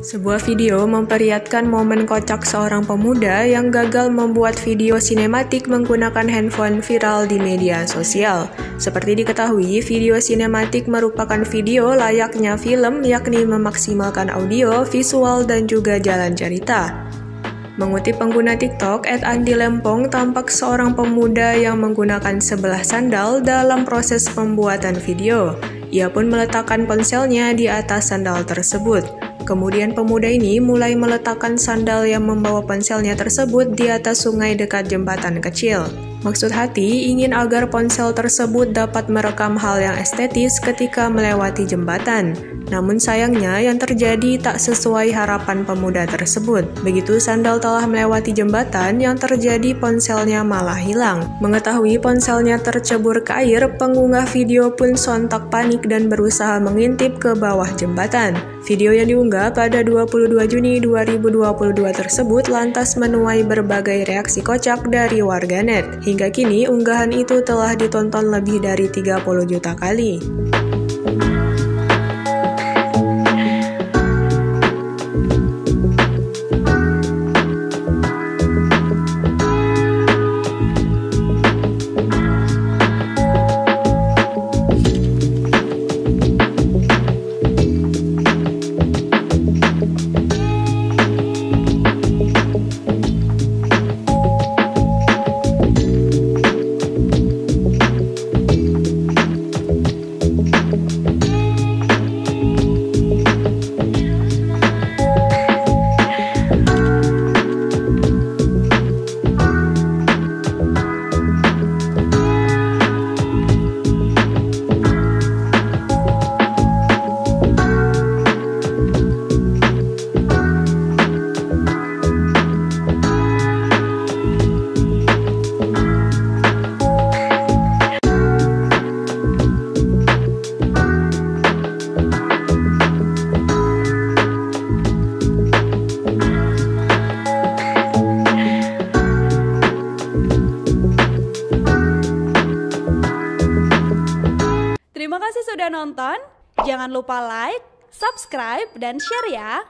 Sebuah video memperlihatkan momen kocak seorang pemuda yang gagal membuat video sinematik menggunakan handphone viral di media sosial. Seperti diketahui, video sinematik merupakan video layaknya film, yakni memaksimalkan audio, visual, dan juga jalan cerita. Mengutip pengguna TikTok, @andilempong, tampak seorang pemuda yang menggunakan sebelah sandal dalam proses pembuatan video. Ia pun meletakkan ponselnya di atas sandal tersebut. Kemudian pemuda ini mulai meletakkan sandal yang membawa ponselnya tersebut di atas sungai dekat jembatan kecil. Maksud hati ingin agar ponsel tersebut dapat merekam hal yang estetis ketika melewati jembatan. Namun sayangnya yang terjadi tak sesuai harapan pemuda tersebut. Begitu sandal telah melewati jembatan, yang terjadi ponselnya malah hilang. Mengetahui ponselnya tercebur ke air, pengunggah video pun sontak panik dan berusaha mengintip ke bawah jembatan. Video yang diunggah pada 22 Juni 2022 tersebut lantas menuai berbagai reaksi kocak dari warganet. Hingga kini, unggahan itu telah ditonton lebih dari 30 juta kali. Terima kasih sudah nonton. Jangan lupa like, subscribe, dan share ya.